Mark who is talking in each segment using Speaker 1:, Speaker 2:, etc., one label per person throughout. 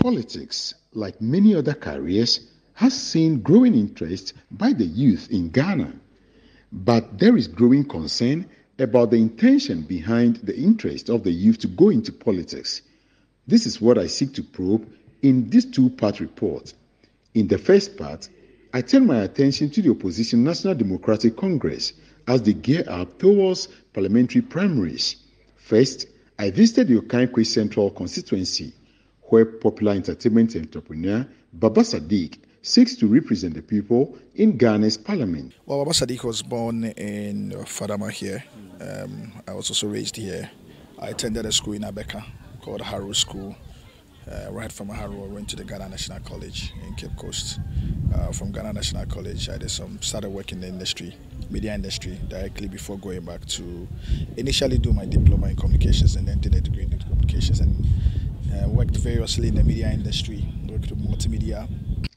Speaker 1: Politics, like many other careers, has seen growing interest by the youth in Ghana. But there is growing concern about the intention behind the interest of the youth to go into politics. This is what I seek to probe in this two-part report. In the first part, I turn my attention to the opposition National Democratic Congress as they gear up towards parliamentary primaries. First, I visited the Okaikwe Central constituency, where popular entertainment entrepreneur Baba Sadiq seeks to represent the people in Ghana's parliament.
Speaker 2: Well, Baba Sadiq was born in Fadama here. I was also raised here. I attended a school in Abeka called Harrow School. Right from Harrow, I went to the Ghana National College in Cape Coast. From Ghana National College, I started working in the industry, media industry, directly before going back to initially do my diploma in communications and then did a degree in communications, and worked variously in the media industry, worked with multimedia.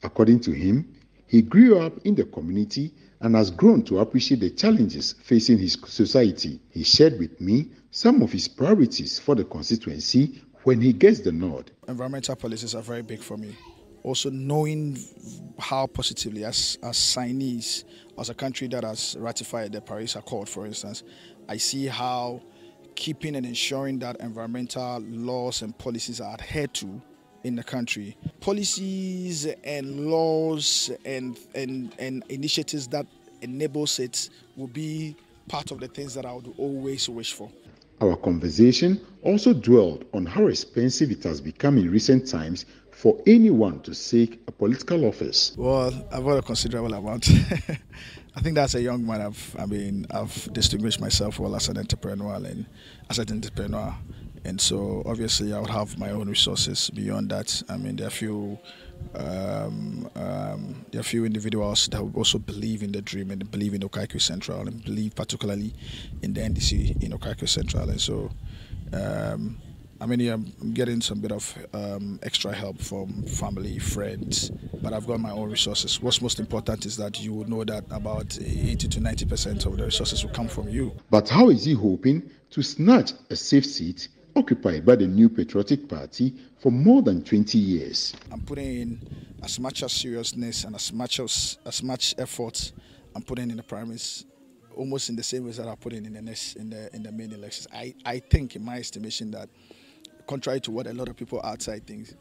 Speaker 1: According to him, he grew up in the community and has grown to appreciate the challenges facing his society. He shared with me some of his priorities for the constituency when he gets the nod.
Speaker 2: Environmental policies are very big for me. Also knowing how positively, as signees, as a country that has ratified the Paris Accord, for instance, I see how keeping and ensuring that environmental laws and policies are adhered to in the country. Policies and laws and initiatives that enables it will be part of the things that I would always wish for.
Speaker 1: Our conversation also dwelled on how expensive it has become in recent times for anyone to seek a political office.
Speaker 2: Well, I've got a considerable amount. I think that's a young man. I've distinguished myself well as an entrepreneur and so obviously I would have my own resources beyond that. I mean, there are few individuals that also believe in the dream and believe in Okaikwe Central and believe particularly in the NDC in Okaikwe Central, and so I'm getting some bit of extra help from family, friends, but I've got my own resources. What's most important is that you will know that about 80 to 90% of the resources will come from you.
Speaker 1: But how is he hoping to snatch a safe seat occupied by the New Patriotic Party for more than 20 years?
Speaker 2: I'm putting in as much as seriousness and as much effort I'm putting in the primaries, almost in the same ways that I put in the main elections. I think, in my estimation, that contrary to what a lot of people outside think,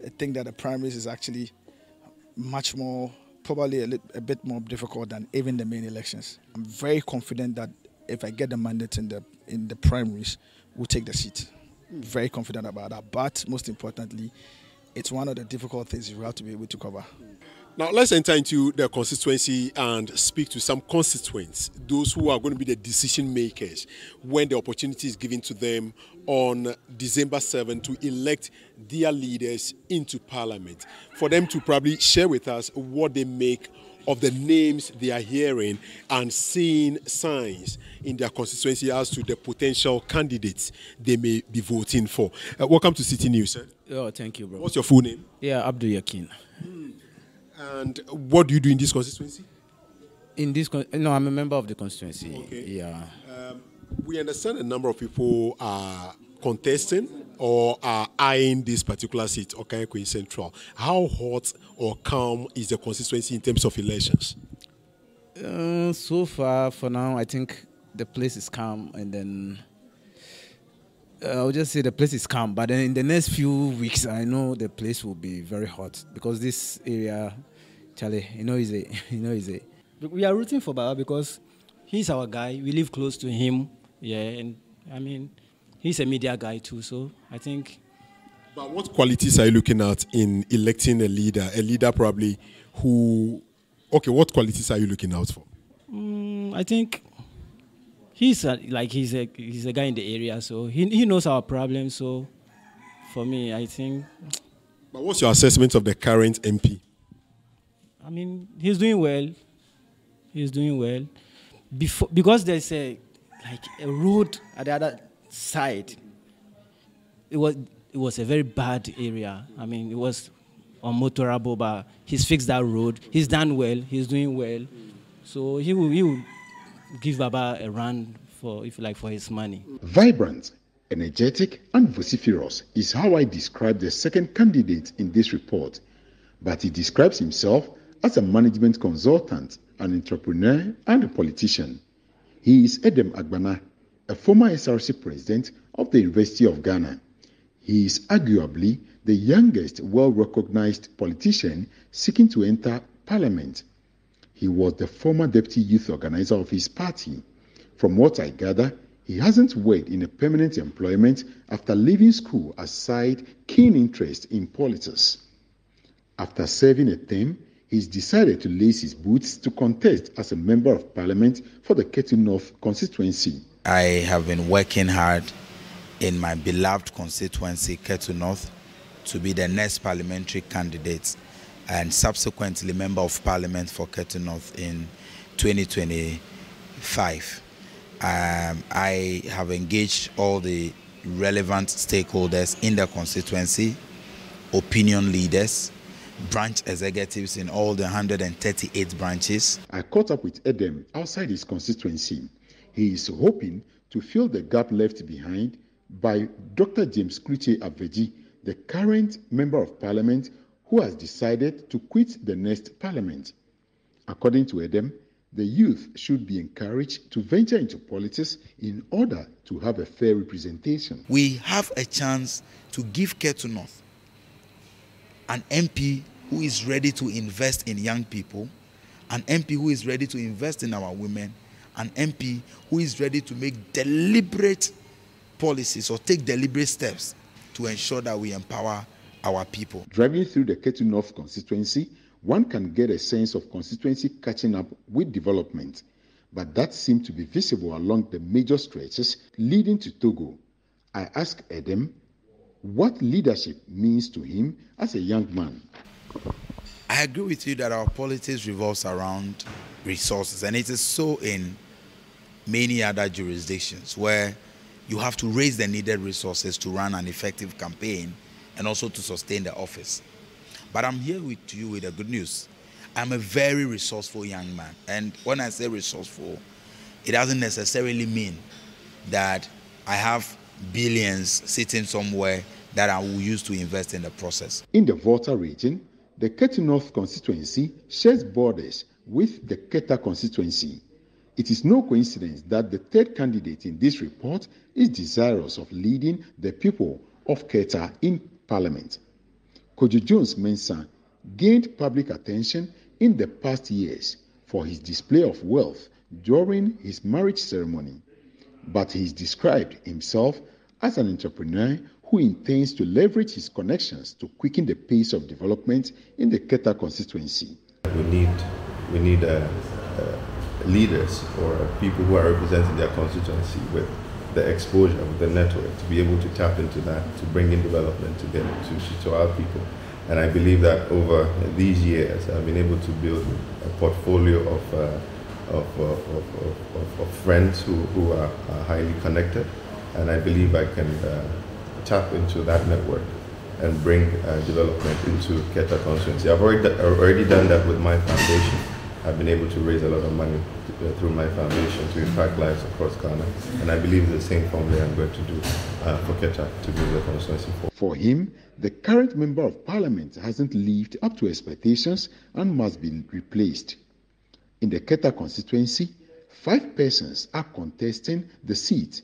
Speaker 2: I think that the primaries is actually much more, probably a bit more difficult than even the main elections. I'm very confident that if I get the mandate in the primaries, we'll take the seat. Very confident about that. But most importantly, it's one of the difficult things you have to be able to cover.
Speaker 3: Now let's enter into the constituency and speak to some constituents, those who are going to be the decision makers when the opportunity is given to them on December 7 to elect their leaders into parliament. For them to probably share with us what they make of the names they are hearing and seeing signs in their constituency as to the potential candidates they may be voting for. Welcome to Citi News, sir.
Speaker 4: Oh, thank you, bro.
Speaker 3: What's your full name?
Speaker 4: Yeah, Abdul Yakin.
Speaker 3: And what do you do in this constituency?
Speaker 4: No, I'm a member of the constituency.
Speaker 3: Okay.
Speaker 4: Yeah.
Speaker 3: We understand a number of people are contesting or are eyeing this particular seat, Okaikwe Central. How hot or calm is the constituency in terms of elections?
Speaker 4: So far, for now, I think the place is calm, and then I'll just say the place is calm. But then in the next few weeks, I know the place will be very hot because this area, Charlie,
Speaker 5: We are rooting for Baba because he's our guy. We live close to him. Yeah, and I mean, he's a media guy too, so I think.
Speaker 3: But what qualities are you looking at in electing a leader? A leader probably who, okay, what qualities are you looking out for?
Speaker 5: I think he's a guy in the area, so he knows our problems. So for me, I think.
Speaker 3: But what's your assessment of the current MP?
Speaker 5: I mean, he's doing well. He's doing well. Because there's a road at the other side. It was a very bad area. I mean, it was unmotorable, but he's fixed that road. He's done well. He's doing well. So he will give Baba a run for his money.
Speaker 1: Vibrant, Energetic and vociferous is how I describe the second candidate in this report, but he describes himself as a management consultant, an entrepreneur, and a politician. He is Edem Agbana, a former SRC president of the University of Ghana. He is arguably the youngest well-recognized politician seeking to enter parliament. He was the former deputy youth organizer of his party. From what I gather, he hasn't worked in a permanent employment after leaving school aside keen interest in politics. After serving a term, he's decided to lace his boots to contest as a member of parliament for the Ketu North constituency.
Speaker 6: I have been working hard in my beloved constituency, Ketu North, to be the next parliamentary candidate and subsequently member of parliament for Ketu North in 2025. I have engaged all the relevant stakeholders in the constituency, opinion leaders, branch executives in all the 138 branches.
Speaker 1: I caught up with Edem outside his constituency. He is hoping to fill the gap left behind by Dr. James Kluche Aveji, the current member of parliament who has decided to quit the next parliament. According to Edem, the youth should be encouraged to venture into politics in order to have a fair representation.
Speaker 6: We have a chance to give Ketu North an MP who is ready to invest in young people, an MP who is ready to invest in our women, an MP who is ready to make deliberate policies or take deliberate steps to ensure that we empower our people.
Speaker 1: Driving through the Ketu North constituency, one can get a sense of constituency catching up with development, but that seemed to be visible along the major stretches leading to Togo. I asked Edem what leadership means to him as a young man.
Speaker 6: I agree with you that our politics revolves around resources, and it is so in many other jurisdictions where you have to raise the needed resources to run an effective campaign and also to sustain the office. But I'm here with you with the good news. I'm a very resourceful young man. And when I say resourceful, it doesn't necessarily mean that I have billions sitting somewhere that I will use to invest in the process.
Speaker 1: In the Volta region, the Ketu North constituency shares borders with the Keta constituency. It is no coincidence that the third candidate in this report is desirous of leading the people of Keta in parliament. Kojo Jones Mensah gained public attention in the past years for his display of wealth during his marriage ceremony, but he described himself as an entrepreneur who intends to leverage his connections to quicken the pace of development in the Keta constituency.
Speaker 7: We need leaders or people who are representing their constituency with the exposure, with the network, to be able to tap into that, to bring in development to our people. And I believe that over these years, I've been able to build a portfolio of friends who are highly connected, and I believe I can tap into that network and bring development into Keta constituency. I've already done that with my foundation. I've been able to raise a lot of money through my foundation to impact lives across Ghana, and I believe the same formula I'm going to do for Keta to build the constituency for.
Speaker 1: For him, the current member of parliament hasn't lived up to expectations and must be replaced. In the Keta constituency, 5 persons are contesting the seat,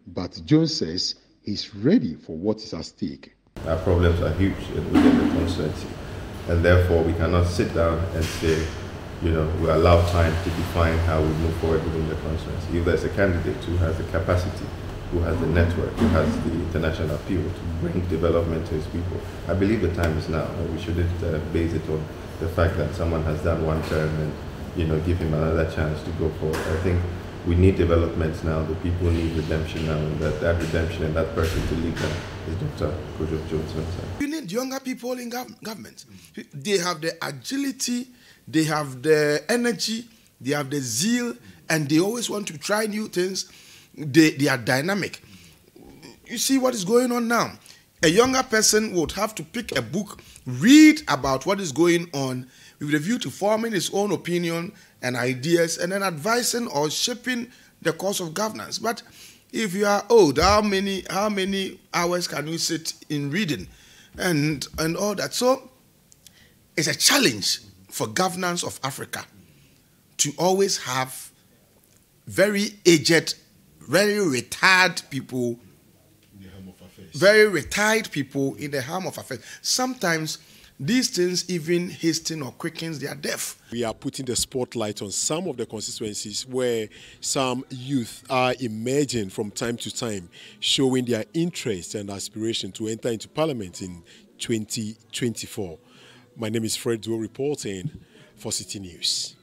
Speaker 1: but Jones says he's ready for what is at stake.
Speaker 7: Our problems are huge within the constituency, and therefore we cannot sit down and say, we allow time to define how we move forward within the constituency. If there's a candidate who has the capacity, who has the network, who has the international appeal to bring development to his people, I believe the time is now, and we shouldn't base it on the fact that someone has done one term and give him another chance to go forward. I think we need development now. The people need redemption now, and that redemption and that person to lead them is Dr. Kojo Jones Mensah.
Speaker 8: You need younger people in government. They have the agility, they have the energy, they have the zeal, and they always want to try new things. They are dynamic. You see what is going on now. A younger person would have to pick a book, read about what is going on, with a view to forming his own opinion and ideas, and then advising or shaping the course of governance. But If you are old, how many hours can you sit in reading and all that? So it's a challenge for governance of Africa to always have very aged, very retired people, in the helm of affairs. Sometimes these things even hasten or quickens their death.
Speaker 3: We are putting the spotlight on some of the constituencies where some youth are emerging from time to time, showing their interest and aspiration to enter into Parliament in 2024. My name is Fred Duo, reporting for Citi News.